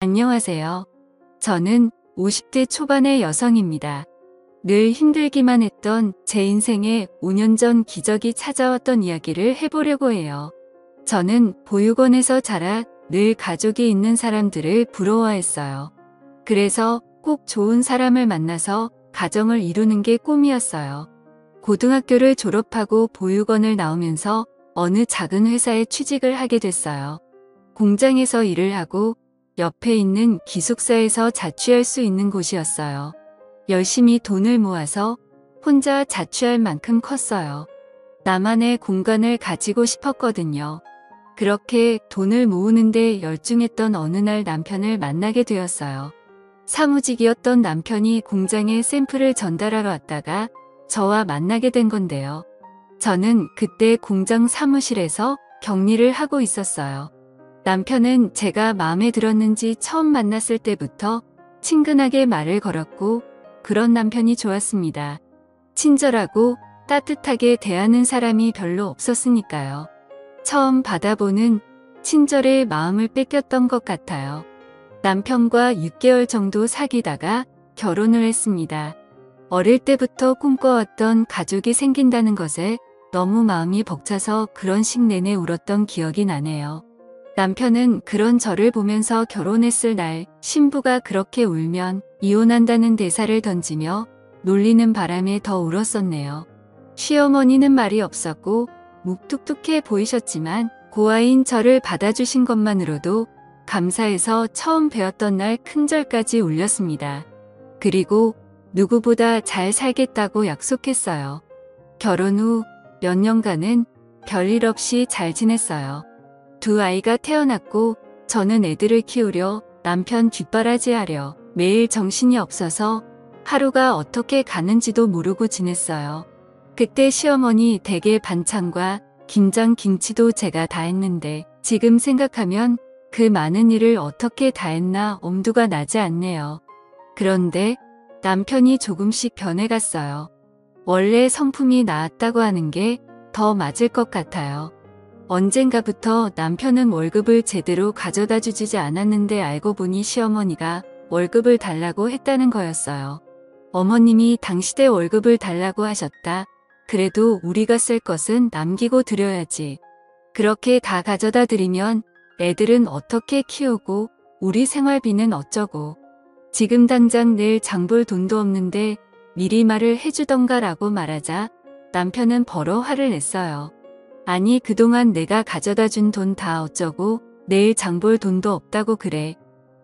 안녕하세요. 저는 50대 초반의 여성입니다. 늘 힘들기만 했던 제 인생에 5년 전 기적이 찾아왔던 이야기를 해보려고 해요. 저는 보육원에서 자라 늘 가족이 있는 사람들을 부러워했어요. 그래서 꼭 좋은 사람을 만나서 가정을 이루는 게 꿈이었어요. 고등학교를 졸업하고 보육원을 나오면서 어느 작은 회사에 취직을 하게 됐어요. 공장에서 일을 하고 옆에 있는 기숙사에서 자취할 수 있는 곳이었어요. 열심히 돈을 모아서 혼자 자취할 만큼 컸어요. 나만의 공간을 가지고 싶었거든요. 그렇게 돈을 모으는데 열중했던 어느 날 남편을 만나게 되었어요. 사무직이었던 남편이 공장에 샘플을 전달하러 왔다가 저와 만나게 된 건데요. 저는 그때 공장 사무실에서 격리를 하고 있었어요. 남편은 제가 마음에 들었는지 처음 만났을 때부터 친근하게 말을 걸었고 그런 남편이 좋았습니다. 친절하고 따뜻하게 대하는 사람이 별로 없었으니까요. 처음 받아보는 친절의 마음을 뺏겼던 것 같아요. 남편과 6개월 정도 사귀다가 결혼을 했습니다. 어릴 때부터 꿈꿔왔던 가족이 생긴다는 것에 너무 마음이 벅차서 그런 식 내내 울었던 기억이 나네요. 남편은 그런 저를 보면서 결혼했을 날 신부가 그렇게 울면 이혼한다는 대사를 던지며 놀리는 바람에 더 울었었네요. 시어머니는 말이 없었고 묵뚝뚝해 보이셨지만 고아인 저를 받아주신 것만으로도 감사해서 처음 뵈었던 날 큰절까지 울렸습니다. 그리고 누구보다 잘 살겠다고 약속했어요. 결혼 후 몇 년간은 별일 없이 잘 지냈어요. 두 아이가 태어났고 저는 애들을 키우려 남편 뒷바라지하려 매일 정신이 없어서 하루가 어떻게 가는지도 모르고 지냈어요. 그때 시어머니 댁의 반찬과 김장 김치도 제가 다 했는데 지금 생각하면 그 많은 일을 어떻게 다 했나 엄두가 나지 않네요. 그런데 남편이 조금씩 변해갔어요. 원래 성품이 나았다고 하는 게 더 맞을 것 같아요. 언젠가부터 남편은 월급을 제대로 가져다 주지 않았는데 알고 보니 시어머니가 월급을 달라고 했다는 거였어요. 어머님이 당시대 월급을 달라고 하셨다. 그래도 우리가 쓸 것은 남기고 드려야지. 그렇게 다 가져다 드리면 애들은 어떻게 키우고 우리 생활비는 어쩌고. 지금 당장 내일 장볼 돈도 없는데 미리 말을 해주던가 라고 말하자 남편은 버러 화를 냈어요. 아니 그동안 내가 가져다 준 돈 다 어쩌고 내일 장볼 돈도 없다고 그래.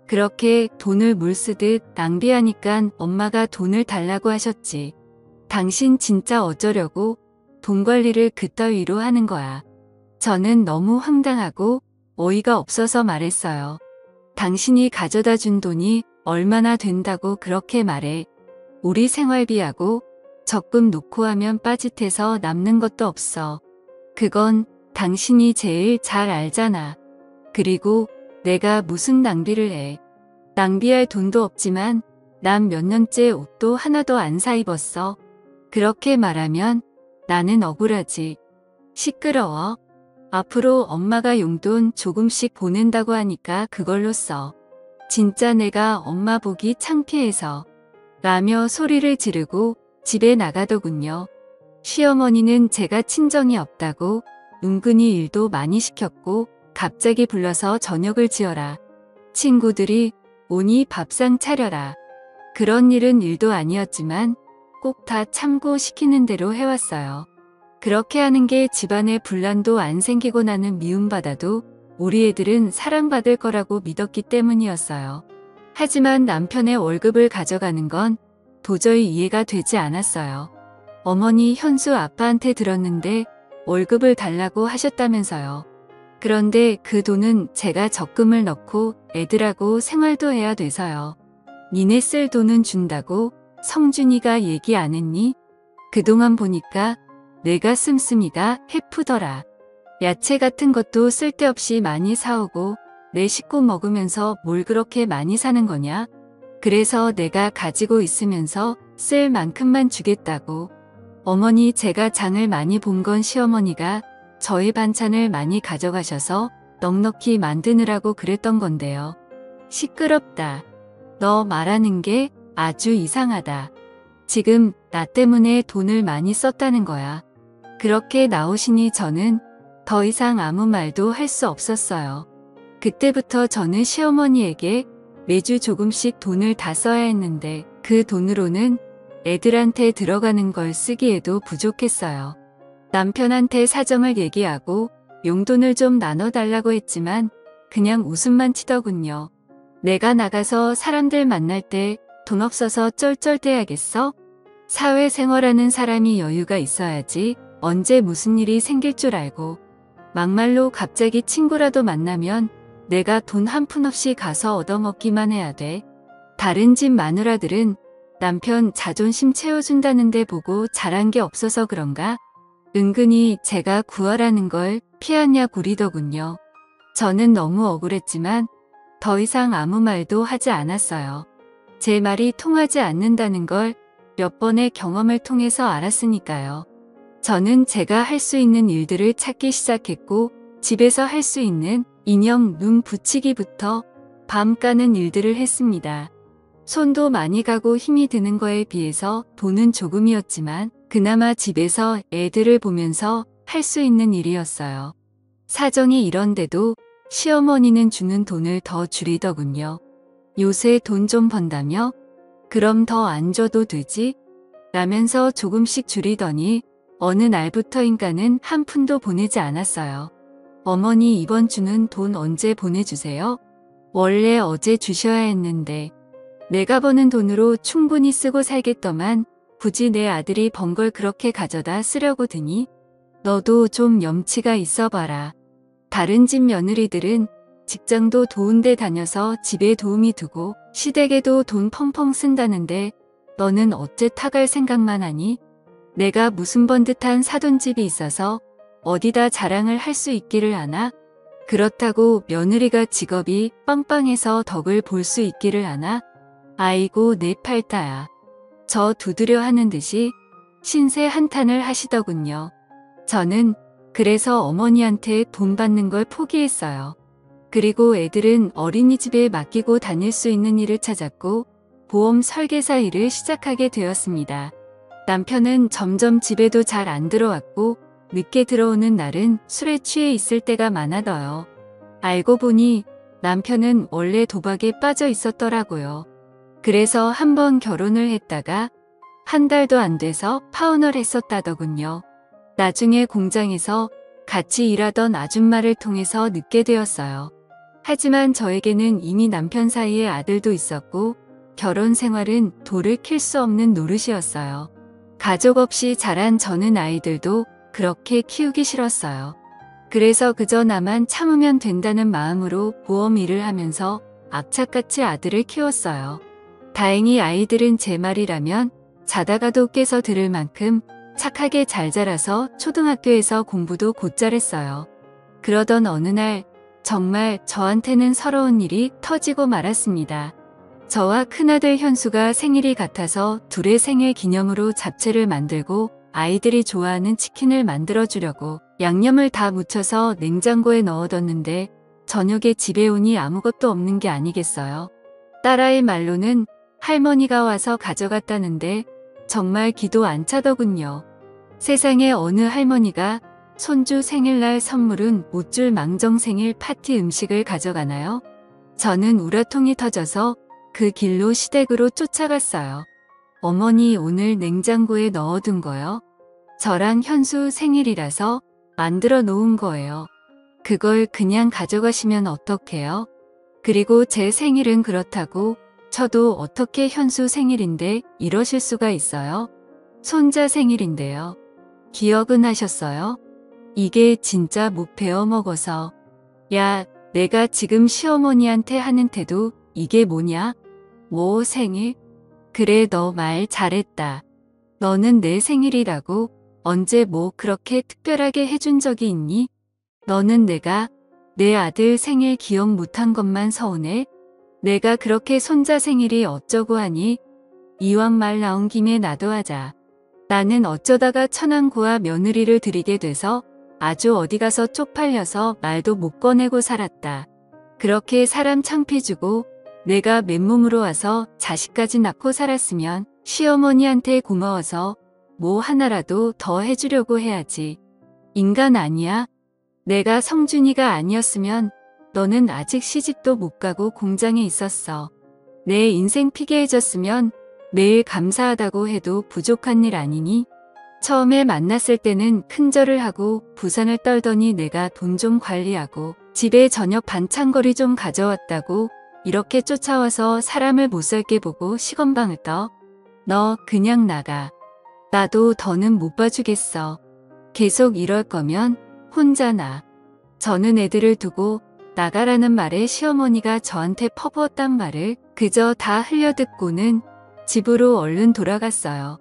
그렇게 돈을 물 쓰듯 낭비하니깐 엄마가 돈을 달라고 하셨지. 당신 진짜 어쩌려고 돈 관리를 그따위로 하는 거야. 저는 너무 황당하고 어이가 없어서 말했어요. 당신이 가져다 준 돈이 얼마나 된다고 그렇게 말해. 우리 생활비하고 적금 놓고 하면 빠짓해서 남는 것도 없어. 그건 당신이 제일 잘 알잖아. 그리고 내가 무슨 낭비를 해. 낭비할 돈도 없지만 난 몇 년째 옷도 하나도 안 사 입었어. 그렇게 말하면 나는 억울하지. 시끄러워. 앞으로 엄마가 용돈 조금씩 보낸다고 하니까 그걸로 써. 진짜 내가 엄마 보기 창피해서. 라며 소리를 지르고 집에 나가더군요. 시어머니는 제가 친정이 없다고 은근히 일도 많이 시켰고 갑자기 불러서 저녁을 지어라. 친구들이 오니 밥상 차려라. 그런 일은 일도 아니었지만 꼭 다 참고 시키는 대로 해왔어요. 그렇게 하는 게 집안에 분란도 안 생기고 나는 미움받아도 우리 애들은 사랑받을 거라고 믿었기 때문이었어요. 하지만 남편의 월급을 가져가는 건 도저히 이해가 되지 않았어요. 어머니 현수 아빠한테 들었는데 월급을 달라고 하셨다면서요. 그런데 그 돈은 제가 적금을 넣고 애들하고 생활도 해야 돼서요. 니네 쓸 돈은 준다고 성준이가 얘기 안 했니? 그동안 보니까 내가 씀씀이가 해프더라. 야채 같은 것도 쓸데없이 많이 사오고 내 식구 먹으면서 뭘 그렇게 많이 사는 거냐? 그래서 내가 가지고 있으면서 쓸 만큼만 주겠다고. 어머니 제가 장을 많이 본 건 시어머니가 저희 반찬을 많이 가져가셔서 넉넉히 만드느라고 그랬던 건데요. 시끄럽다. 너 말하는 게 아주 이상하다. 지금 나 때문에 돈을 많이 썼다는 거야. 그렇게 나오시니 저는 더 이상 아무 말도 할 수 없었어요. 그때부터 저는 시어머니에게 매주 조금씩 돈을 다 써야 했는데 그 돈으로는 애들한테 들어가는 걸 쓰기에도 부족했어요. 남편한테 사정을 얘기하고 용돈을 좀 나눠달라고 했지만 그냥 웃음만 치더군요. 내가 나가서 사람들 만날 때 돈 없어서 쩔쩔대야겠어? 사회생활하는 사람이 여유가 있어야지 언제 무슨 일이 생길 줄 알고 막말로 갑자기 친구라도 만나면 내가 돈 한 푼 없이 가서 얻어먹기만 해야 돼. 다른 집 마누라들은 남편 자존심 채워준다는데 보고 잘한 게 없어서 그런가? 은근히 제가 구하라는 걸 피하냐 구리더군요. 저는 너무 억울했지만 더 이상 아무 말도 하지 않았어요. 제 말이 통하지 않는다는 걸 몇 번의 경험을 통해서 알았으니까요. 저는 제가 할 수 있는 일들을 찾기 시작했고 집에서 할 수 있는 인형 눈 붙이기부터 밤 까는 일들을 했습니다. 손도 많이 가고 힘이 드는 거에 비해서 돈은 조금이었지만 그나마 집에서 애들을 보면서 할 수 있는 일이었어요. 사정이 이런데도 시어머니는 주는 돈을 더 줄이더군요. 요새 돈 좀 번다며? 그럼 더 안 줘도 되지? 라면서 조금씩 줄이더니 어느 날부터인가는 한 푼도 보내지 않았어요. 어머니 이번 주는 돈 언제 보내주세요? 원래 어제 주셔야 했는데 내가 버는 돈으로 충분히 쓰고 살겠더만 굳이 내 아들이 번 걸 그렇게 가져다 쓰려고 드니? 너도 좀 염치가 있어봐라. 다른 집 며느리들은 직장도 좋은데 다녀서 집에 도움이 되고 시댁에도 돈 펑펑 쓴다는데 너는 어째 타갈 생각만 하니? 내가 무슨 번듯한 사돈집이 있어서 어디다 자랑을 할 수 있기를 아나? 그렇다고 며느리가 직업이 빵빵해서 덕을 볼 수 있기를 아나? 아이고 내 팔다야. 저 두드려 하는 듯이 신세 한탄을 하시더군요. 저는 그래서 어머니한테 돈 받는 걸 포기했어요. 그리고 애들은 어린이집에 맡기고 다닐 수 있는 일을 찾았고 보험 설계사 일을 시작하게 되었습니다. 남편은 점점 집에도 잘 안 들어왔고 늦게 들어오는 날은 술에 취해 있을 때가 많아져요. 알고 보니 남편은 원래 도박에 빠져 있었더라고요. 그래서 한번 결혼을 했다가 한 달도 안 돼서 파혼을 했었다더군요. 나중에 공장에서 같이 일하던 아줌마를 통해서 늦게 되었어요. 하지만 저에게는 이미 남편 사이에 아들도 있었고 결혼 생활은 돌을 킬 수 없는 노릇이었어요. 가족 없이 자란 저는 아이들도 그렇게 키우기 싫었어요. 그래서 그저 나만 참으면 된다는 마음으로 보험 일을 하면서 악착같이 아들을 키웠어요. 다행히 아이들은 제 말이라면 자다가도 깨서 들을 만큼 착하게 잘 자라서 초등학교에서 공부도 곧잘 했어요. 그러던 어느 날 정말 저한테는 서러운 일이 터지고 말았습니다. 저와 큰아들 현수가 생일이 같아서 둘의 생일 기념으로 잡채를 만들고 아이들이 좋아하는 치킨을 만들어주려고 양념을 다 묻혀서 냉장고에 넣어뒀는데 저녁에 집에 오니 아무것도 없는 게 아니겠어요. 딸아이 말로는 할머니가 와서 가져갔다는데 정말 기도 안 차더군요. 세상에 어느 할머니가 손주 생일날 선물은 못 줄 망정 생일 파티 음식을 가져가나요? 저는 우라통이 터져서 그 길로 시댁으로 쫓아갔어요. 어머니 오늘 냉장고에 넣어둔 거요? 저랑 현수 생일이라서 만들어 놓은 거예요. 그걸 그냥 가져가시면 어떡해요? 그리고 제 생일은 그렇다고 저도 어떻게 현수 생일인데 이러실 수가 있어요? 손자 생일인데요. 기억은 하셨어요? 이게 진짜 못 배워 먹어서. 야, 내가 지금 시어머니한테 하는 태도 이게 뭐냐? 뭐 생일? 그래 너 말 잘했다. 너는 내 생일이라고 언제 뭐 그렇게 특별하게 해준 적이 있니? 너는 내가 내 아들 생일 기억 못한 것만 서운해? 내가 그렇게 손자 생일이 어쩌고 하니? 이왕 말 나온 김에 나도 하자. 나는 어쩌다가 천안고아 며느리를 들이게 돼서 아주 어디 가서 쪽팔려서 말도 못 꺼내고 살았다. 그렇게 사람 창피주고 내가 맨몸으로 와서 자식까지 낳고 살았으면 시어머니한테 고마워서 뭐 하나라도 더 해주려고 해야지. 인간 아니야? 내가 성준이가 아니었으면 너는 아직 시집도 못 가고 공장에 있었어. 내 인생 피폐해졌으면 매일 감사하다고 해도 부족한 일 아니니? 처음에 만났을 때는 큰절을 하고 부산을 떨더니 내가 돈 좀 관리하고 집에 저녁 반찬거리 좀 가져왔다고 이렇게 쫓아와서 사람을 못살게 보고 시건방을 떠. 너 그냥 나가. 나도 더는 못 봐주겠어. 계속 이럴 거면 혼자 나. 저는 애들을 두고 나가라는 말에 시어머니가 저한테 퍼부었단 말을 그저 다 흘려듣고는 집으로 얼른 돌아갔어요.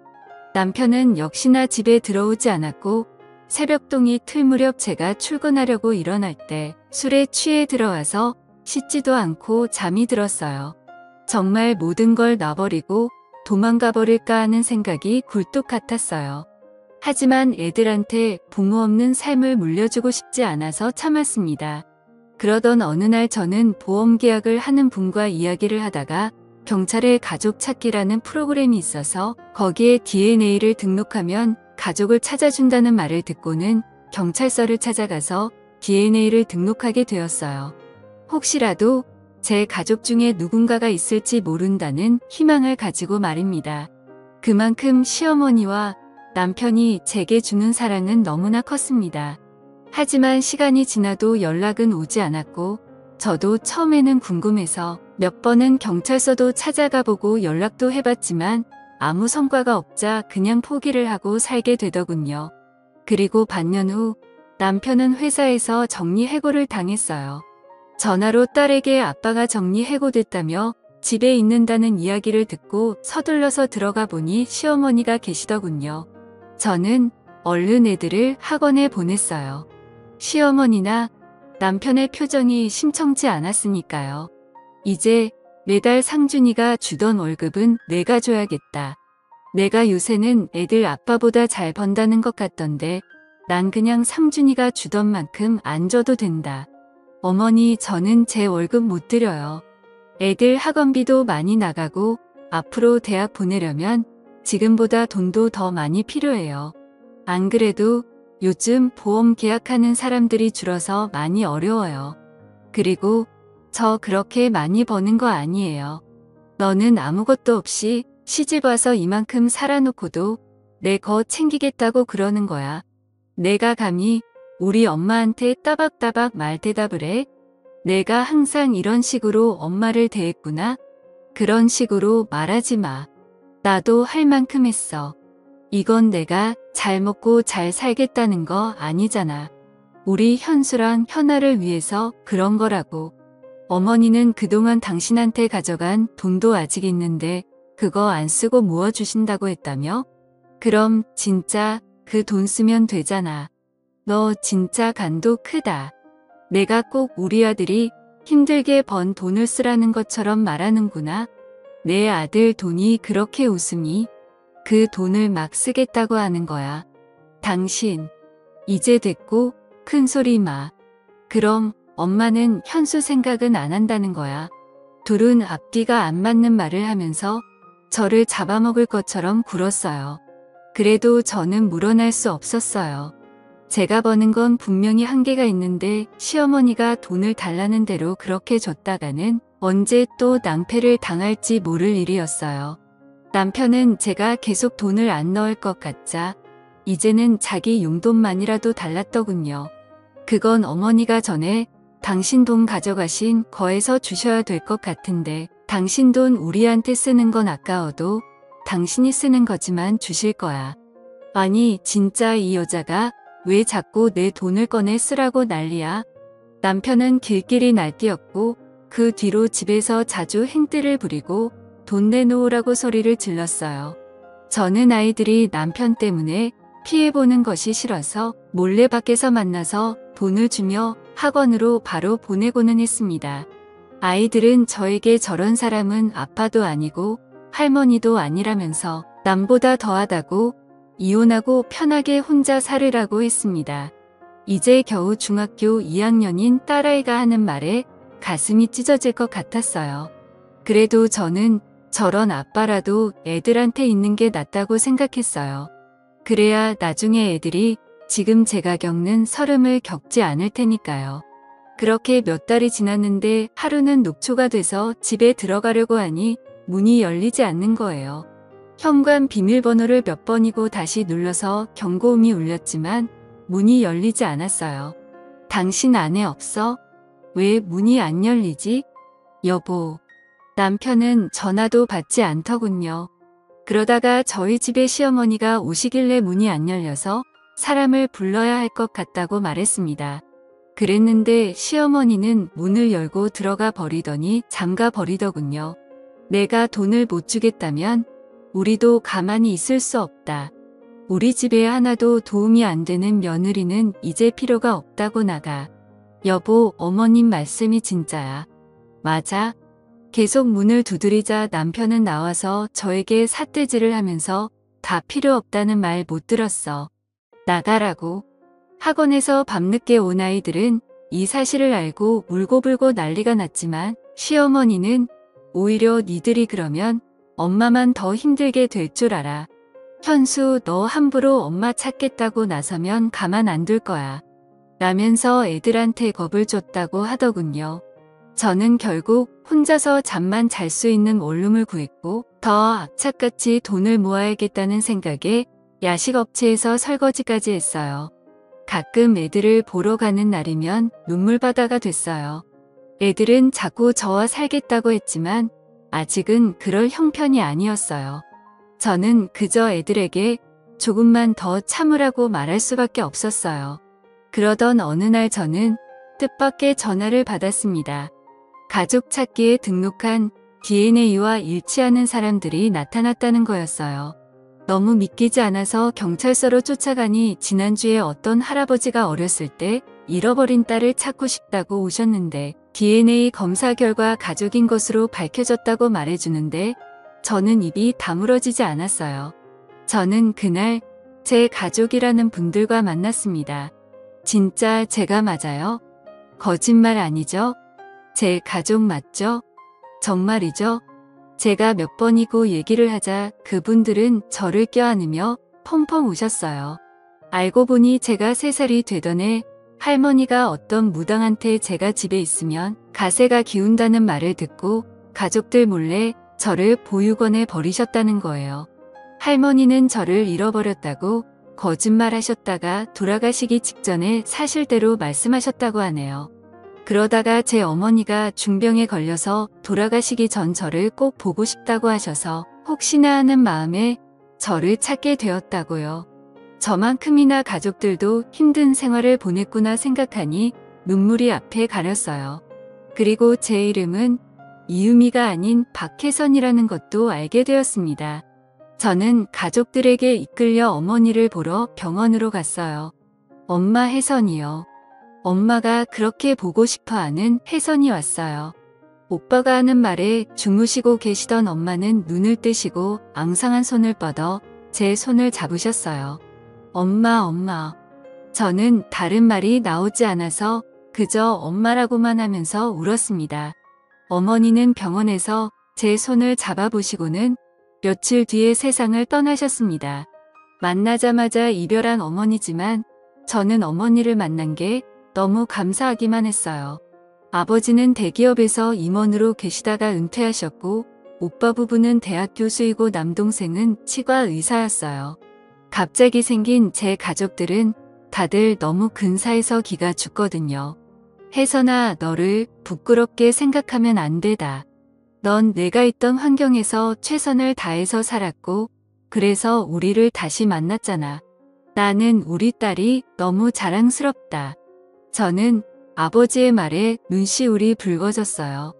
남편은 역시나 집에 들어오지 않았고 새벽동이 틀 무렵 제가 출근하려고 일어날 때 술에 취해 들어와서 씻지도 않고 잠이 들었어요. 정말 모든 걸 놔버리고 도망가 버릴까 하는 생각이 굴뚝 같았어요. 하지만 애들한테 부모 없는 삶을 물려주고 싶지 않아서 참았습니다. 그러던 어느 날 저는 보험 계약을 하는 분과 이야기를 하다가 경찰의 가족 찾기라는 프로그램이 있어서 거기에 DNA를 등록하면 가족을 찾아준다는 말을 듣고는 경찰서를 찾아가서 DNA를 등록하게 되었어요. 혹시라도 제 가족 중에 누군가가 있을지 모른다는 희망을 가지고 말입니다. 그만큼 시어머니와 남편이 제게 주는 사랑은 너무나 컸습니다. 하지만 시간이 지나도 연락은 오지 않았고 저도 처음에는 궁금해서 몇 번은 경찰서도 찾아가 보고 연락도 해봤지만 아무 성과가 없자 그냥 포기를 하고 살게 되더군요. 그리고 반년 후 남편은 회사에서 정리해고를 당했어요. 전화로 딸에게 아빠가 정리해고됐다며 집에 있는다는 이야기를 듣고 서둘러서 들어가 보니 시어머니가 계시더군요. 저는 얼른 애들을 학원에 보냈어요. 시어머니나 남편의 표정이 심청치 않았으니까요. 이제 매달 상준이가 주던 월급은 내가 줘야겠다. 내가 요새는 애들 아빠보다 잘 번다는 것 같던데 난 그냥 상준이가 주던 만큼 안 줘도 된다. 어머니, 저는 제 월급 못 드려요. 애들 학원비도 많이 나가고 앞으로 대학 보내려면 지금보다 돈도 더 많이 필요해요. 안 그래도 요즘 보험 계약하는 사람들이 줄어서 많이 어려워요. 그리고 저 그렇게 많이 버는 거 아니에요. 너는 아무것도 없이 시집 와서 이만큼 살아놓고도 내 거 챙기겠다고 그러는 거야. 내가 감히 우리 엄마한테 따박따박 말 대답을 해? 내가 항상 이런 식으로 엄마를 대했구나. 그런 식으로 말하지 마. 나도 할 만큼 했어. 이건 내가 잘 먹고 잘 살겠다는 거 아니잖아. 우리 현수랑 현아를 위해서 그런 거라고. 어머니는 그동안 당신한테 가져간 돈도 아직 있는데 그거 안 쓰고 모아주신다고 했다며? 그럼 진짜 그 돈 쓰면 되잖아. 너 진짜 간도 크다. 내가 꼭 우리 아들이 힘들게 번 돈을 쓰라는 것처럼 말하는구나. 내 아들 돈이 그렇게 웃음이? 그 돈을 막 쓰겠다고 하는 거야. 당신, 이제 됐고 큰 소리 마. 그럼 엄마는 현수 생각은 안 한다는 거야. 둘은 앞뒤가 안 맞는 말을 하면서 저를 잡아먹을 것처럼 굴었어요. 그래도 저는 물어날 수 없었어요. 제가 버는 건 분명히 한계가 있는데 시어머니가 돈을 달라는 대로 그렇게 줬다가는 언제 또 낭패를 당할지 모를 일이었어요. 남편은 제가 계속 돈을 안 넣을 것 같자 이제는 자기 용돈만이라도 달랐더군요. 그건 어머니가 전에 당신 돈 가져가신 거에서 주셔야 될 것 같은데 당신 돈 우리한테 쓰는 건 아까워도 당신이 쓰는 거지만 주실 거야. 아니 진짜 이 여자가 왜 자꾸 내 돈을 꺼내 쓰라고 난리야. 남편은 길길이 날뛰었고 그 뒤로 집에서 자주 행뜨를 부리고 돈 내놓으라고 소리를 질렀어요. 저는 아이들이 남편 때문에 피해보는 것이 싫어서 몰래 밖에서 만나서 돈을 주며 학원으로 바로 보내고는 했습니다. 아이들은 저에게 저런 사람은 아빠도 아니고 할머니도 아니라면서 남보다 더하다고 이혼하고 편하게 혼자 살으라고 했습니다. 이제 겨우 중학교 2학년인 딸아이가 하는 말에 가슴이 찢어질 것 같았어요. 그래도 저는 저런 아빠라도 애들한테 있는 게 낫다고 생각했어요. 그래야 나중에 애들이 지금 제가 겪는 서름을 겪지 않을 테니까요. 그렇게 몇 달이 지났는데 하루는 녹초가 돼서 집에 들어가려고 하니 문이 열리지 않는 거예요. 현관 비밀번호를 몇 번이고 다시 눌러서 경고음이 울렸지만 문이 열리지 않았어요. 당신 안에 없어? 왜 문이 안 열리지? 여보. 남편은 전화도 받지 않더군요. 그러다가 저희 집에 시어머니가 오시길래 문이 안 열려서 사람을 불러야 할 것 같다고 말했습니다. 그랬는데 시어머니는 문을 열고 들어가 버리더니 잠가 버리더군요. 내가 돈을 못 주겠다면 우리도 가만히 있을 수 없다. 우리 집에 하나도 도움이 안 되는 며느리는 이제 필요가 없다고 나가. 여보, 어머님 말씀이 진짜야. 맞아. 계속 문을 두드리자 남편은 나와서 저에게 삿대질을 하면서 다 필요 없다는 말 못 들었어. 나가라고. 학원에서 밤늦게 온 아이들은 이 사실을 알고 울고불고 난리가 났지만 시어머니는 오히려 니들이 그러면 엄마만 더 힘들게 될 줄 알아. 현수, 너 함부로 엄마 찾겠다고 나서면 가만 안 둘 거야. 라면서 애들한테 겁을 줬다고 하더군요. 저는 결국 혼자서 잠만 잘 수 있는 원룸을 구했고 더 악착같이 돈을 모아야겠다는 생각에 야식업체에서 설거지까지 했어요. 가끔 애들을 보러 가는 날이면 눈물바다가 됐어요. 애들은 자꾸 저와 살겠다고 했지만 아직은 그럴 형편이 아니었어요. 저는 그저 애들에게 조금만 더 참으라고 말할 수밖에 없었어요. 그러던 어느 날 저는 뜻밖의 전화를 받았습니다. 가족 찾기에 등록한 DNA와 일치하는 사람들이 나타났다는 거였어요. 너무 믿기지 않아서 경찰서로 쫓아가니 지난주에 어떤 할아버지가 어렸을 때 잃어버린 딸을 찾고 싶다고 오셨는데 DNA 검사 결과 가족인 것으로 밝혀졌다고 말해주는데 저는 입이 다물어지지 않았어요. 저는 그날 제 가족이라는 분들과 만났습니다. 진짜 제가 맞아요? 거짓말 아니죠? 제 가족 맞죠? 정말이죠? 제가 몇 번이고 얘기를 하자 그분들은 저를 껴안으며 펑펑 우셨어요. 알고 보니 제가 3살이 되던 해 할머니가 어떤 무당한테 제가 집에 있으면 가세가 기운다는 말을 듣고 가족들 몰래 저를 보육원에 버리셨다는 거예요. 할머니는 저를 잃어버렸다고 거짓말하셨다가 돌아가시기 직전에 사실대로 말씀하셨다고 하네요. 그러다가 제 어머니가 중병에 걸려서 돌아가시기 전 저를 꼭 보고 싶다고 하셔서 혹시나 하는 마음에 저를 찾게 되었다고요. 저만큼이나 가족들도 힘든 생활을 보냈구나 생각하니 눈물이 앞에 가렸어요. 그리고 제 이름은 이유미가 아닌 박혜선이라는 것도 알게 되었습니다. 저는 가족들에게 이끌려 어머니를 보러 병원으로 갔어요. 엄마 혜선이요. 엄마가 그렇게 보고 싶어하는 혜선이 왔어요. 오빠가 하는 말에 주무시고 계시던 엄마는 눈을 뜨시고 앙상한 손을 뻗어 제 손을 잡으셨어요. 엄마. 저는 다른 말이 나오지 않아서 그저 엄마라고만 하면서 울었습니다. 어머니는 병원에서 제 손을 잡아보시고는 며칠 뒤에 세상을 떠나셨습니다. 만나자마자 이별한 어머니지만 저는 어머니를 만난 게 너무 감사하기만 했어요. 아버지는 대기업에서 임원으로 계시다가 은퇴하셨고 오빠 부부는 대학 교수이고 남동생은 치과 의사였어요. 갑자기 생긴 제 가족들은 다들 너무 근사해서 기가 죽거든요. 혜선아, 너를 부끄럽게 생각하면 안 되다. 넌 내가 있던 환경에서 최선을 다해서 살았고 그래서 우리를 다시 만났잖아. 나는 우리 딸이 너무 자랑스럽다. 저는 아버지의 말에 눈시울이 붉어졌어요.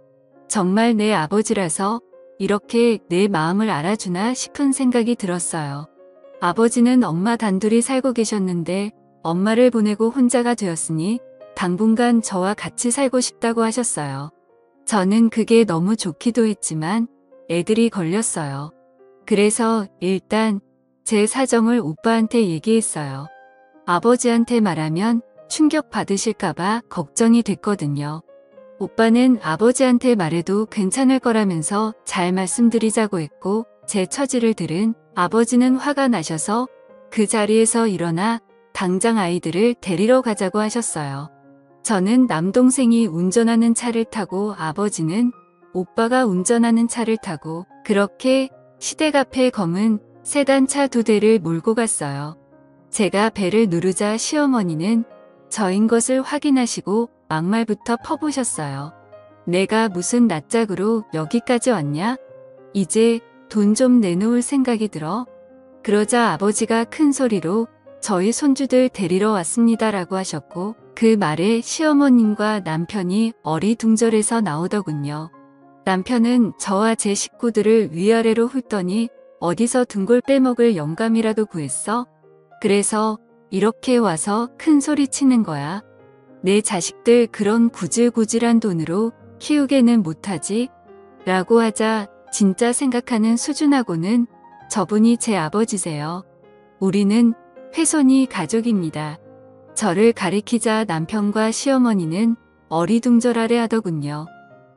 정말 내 아버지라서 이렇게 내 마음을 알아주나 싶은 생각이 들었어요. 아버지는 엄마 단둘이 살고 계셨는데 엄마를 보내고 혼자가 되었으니 당분간 저와 같이 살고 싶다고 하셨어요. 저는 그게 너무 좋기도 했지만 애들이 걸렸어요. 그래서 일단 제 사정을 오빠한테 얘기했어요. 아버지한테 말하면 충격 받으실까봐 걱정이 됐거든요. 오빠는 아버지한테 말해도 괜찮을 거라면서 잘 말씀드리자고 했고 제 처지를 들은 아버지는 화가 나셔서 그 자리에서 일어나 당장 아이들을 데리러 가자고 하셨어요. 저는 남동생이 운전하는 차를 타고 아버지는 오빠가 운전하는 차를 타고 그렇게 시댁 앞에 검은 세단차 2대를 몰고 갔어요. 제가 벨을 누르자 시어머니는 저인 것을 확인하시고 막말부터 퍼부으셨어요. 내가 무슨 낯짝으로 여기까지 왔냐? 이제 돈 좀 내놓을 생각이 들어? 그러자 아버지가 큰 소리로 저희 손주들 데리러 왔습니다라고 하셨고 그 말에 시어머님과 남편이 어리둥절해서 나오더군요. 남편은 저와 제 식구들을 위아래로 훑더니 어디서 등골 빼먹을 영감이라도 구했어? 그래서 이렇게 와서 큰 소리 치는 거야. 내 자식들 그런 구질구질한 돈으로 키우게는 못하지? 라고 하자 진짜 생각하는 수준하고는 저분이 제 아버지세요. 우리는 훼손이 가족입니다. 저를 가리키자 남편과 시어머니는 어리둥절하려 하더군요.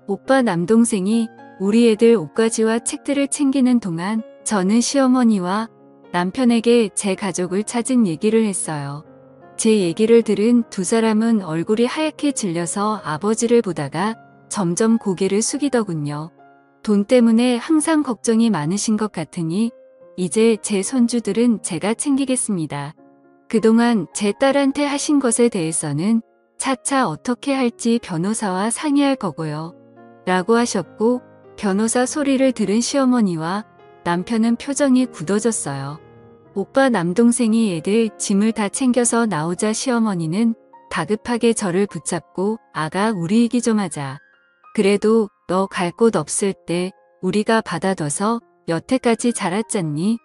오빠 남동생이 우리 애들 옷가지와 책들을 챙기는 동안 저는 시어머니와 남편에게 제 가족을 찾은 얘기를 했어요. 제 얘기를 들은 두 사람은 얼굴이 하얗게 질려서 아버지를 보다가 점점 고개를 숙이더군요. 돈 때문에 항상 걱정이 많으신 것 같으니 이제 제 손주들은 제가 챙기겠습니다. 그동안 제 딸한테 하신 것에 대해서는 차차 어떻게 할지 변호사와 상의할 거고요. 라고 하셨고 변호사 소리를 들은 시어머니와 남편은 표정이 굳어졌어요. 오빠 남동생이 애들 짐을 다 챙겨서 나오자 시어머니는 다급하게 저를 붙잡고 아가 우리 얘기 좀 하자. 그래도 너 갈 곳 없을 때 우리가 받아둬서 여태까지 자랐잖니?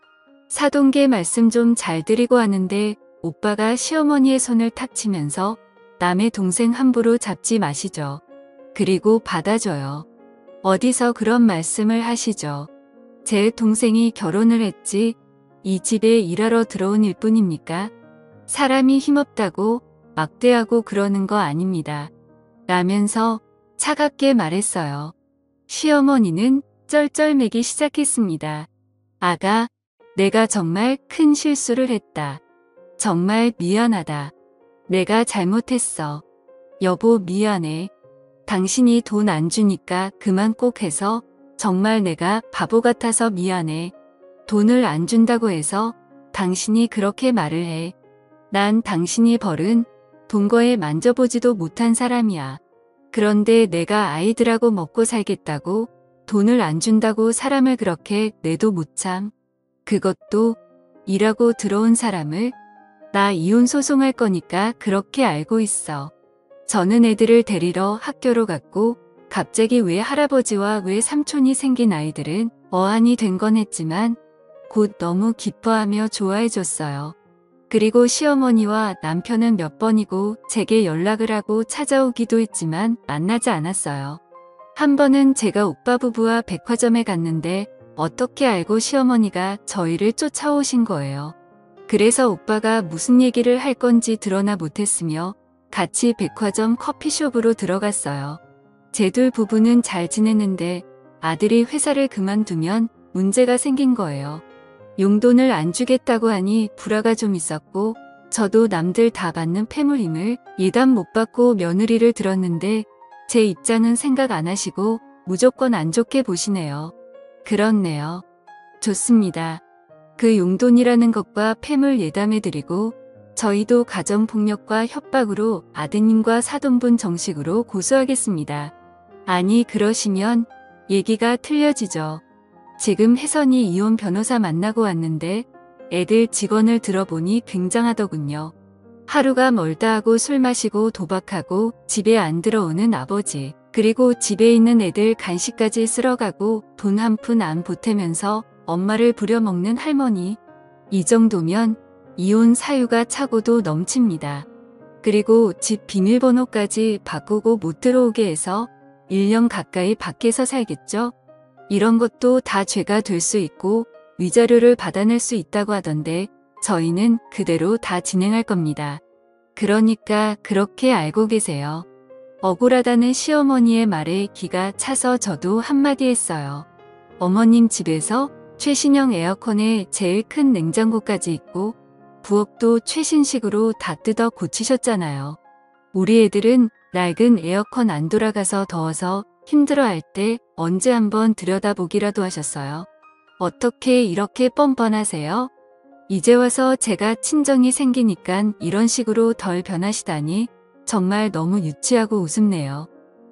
사돈계 말씀 좀 잘 드리고 하는데 오빠가 시어머니의 손을 탁 치면서 남의 동생 함부로 잡지 마시죠. 그리고 받아줘요. 어디서 그런 말씀을 하시죠. 제 동생이 결혼을 했지 이 집에 일하러 들어온 일뿐입니까? 사람이 힘없다고 막대하고 그러는 거 아닙니다. 라면서 차갑게 말했어요. 시어머니는 쩔쩔매기 시작했습니다. 아가, 내가 정말 큰 실수를 했다. 정말 미안하다. 내가 잘못했어. 여보 미안해. 당신이 돈 안 주니까 그만 꼭 해서 정말 내가 바보 같아서 미안해. 돈을 안 준다고 해서 당신이 그렇게 말을 해. 난 당신이 벌은 돈 거에 만져보지도 못한 사람이야. 그런데 내가 아이들하고 먹고 살겠다고 돈을 안 준다고 사람을 그렇게 내도 못 참. 그것도 일하고 들어온 사람을. 나 이혼 소송할 거니까 그렇게 알고 있어. 저는 애들을 데리러 학교로 갔고 갑자기 왜 할아버지와 왜 삼촌이 생긴 아이들은 어안이 된 건 했지만 곧 너무 기뻐하며 좋아해줬어요. 그리고 시어머니와 남편은 몇 번이고 제게 연락을 하고 찾아오기도 했지만 만나지 않았어요. 한 번은 제가 오빠 부부와 백화점에 갔는데 어떻게 알고 시어머니가 저희를 쫓아오신 거예요. 그래서 오빠가 무슨 얘기를 할 건지 드러나 못했으며 같이 백화점 커피숍으로 들어갔어요. 제 둘 부부는 잘 지냈는데 아들이 회사를 그만두면 문제가 생긴 거예요. 용돈을 안 주겠다고 하니 불화가 좀 있었고 저도 남들 다 받는 패물임을 예단 못 받고 며느리를 들었는데 제 입장은 생각 안 하시고 무조건 안 좋게 보시네요. 그렇네요. 좋습니다. 그 용돈이라는 것과 패물 예담해드리고 저희도 가정폭력과 협박으로 아드님과 사돈분 정식으로 고소하겠습니다. 아니 그러시면 얘기가 틀려지죠. 지금 혜선이 이혼 변호사 만나고 왔는데 애들 직원을 들어보니 굉장하더군요. 하루가 멀다 하고 술 마시고 도박하고 집에 안 들어오는 아버지, 그리고 집에 있는 애들 간식까지 쓸어가고 돈 한 푼 안 보태면서 엄마를 부려먹는 할머니. 이 정도면 이혼 사유가 차고도 넘칩니다. 그리고 집 비밀번호까지 바꾸고 못 들어오게 해서 1년 가까이 밖에서 살겠죠? 이런 것도 다 죄가 될 수 있고 위자료를 받아낼 수 있다고 하던데 저희는 그대로 다 진행할 겁니다. 그러니까 그렇게 알고 계세요. 억울하다는 시어머니의 말에 기가 차서 저도 한마디 했어요. 어머님 집에서 최신형 에어컨에 제일 큰 냉장고까지 있고 부엌도 최신식으로 다 뜯어 고치셨잖아요. 우리 애들은 낡은 에어컨 안 돌아가서 더워서 힘들어할 때 언제 한번 들여다보기라도 하셨어요. 어떻게 이렇게 뻔뻔하세요? 이제 와서 제가 친정이 생기니깐 이런 식으로 덜 변하시다니 정말 너무 유치하고 우습네요.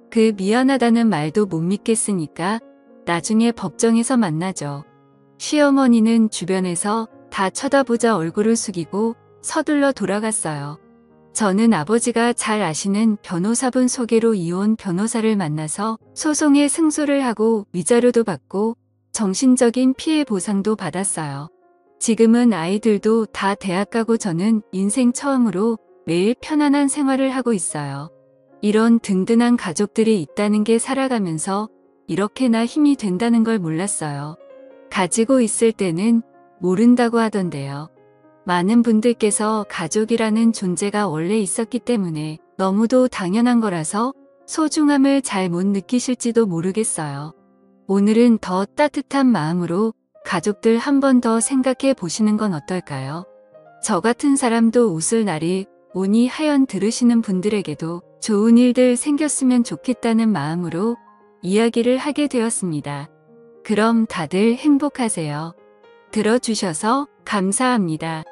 그 미안하다는 말도 못 믿겠으니까 나중에 법정에서 만나죠. 시어머니는 주변에서 다 쳐다보자 얼굴을 숙이고 서둘러 돌아갔어요. 저는 아버지가 잘 아시는 변호사분 소개로 이혼 변호사를 만나서 소송에 승소를 하고 위자료도 받고 정신적인 피해 보상도 받았어요. 지금은 아이들도 다 대학 가고 저는 인생 처음으로 매일 편안한 생활을 하고 있어요. 이런 든든한 가족들이 있다는 게 살아가면서 이렇게나 힘이 된다는 걸 몰랐어요. 가지고 있을 때는 모른다고 하던데요. 많은 분들께서 가족이라는 존재가 원래 있었기 때문에 너무도 당연한 거라서 소중함을 잘 못 느끼실지도 모르겠어요. 오늘은 더 따뜻한 마음으로 가족들 한 번 더 생각해 보시는 건 어떨까요? 저 같은 사람도 웃을 날이 오니 하연 들으시는 분들에게도 좋은 일들 생겼으면 좋겠다는 마음으로 이야기를 하게 되었습니다. 그럼 다들 행복하세요. 들어주셔서 감사합니다.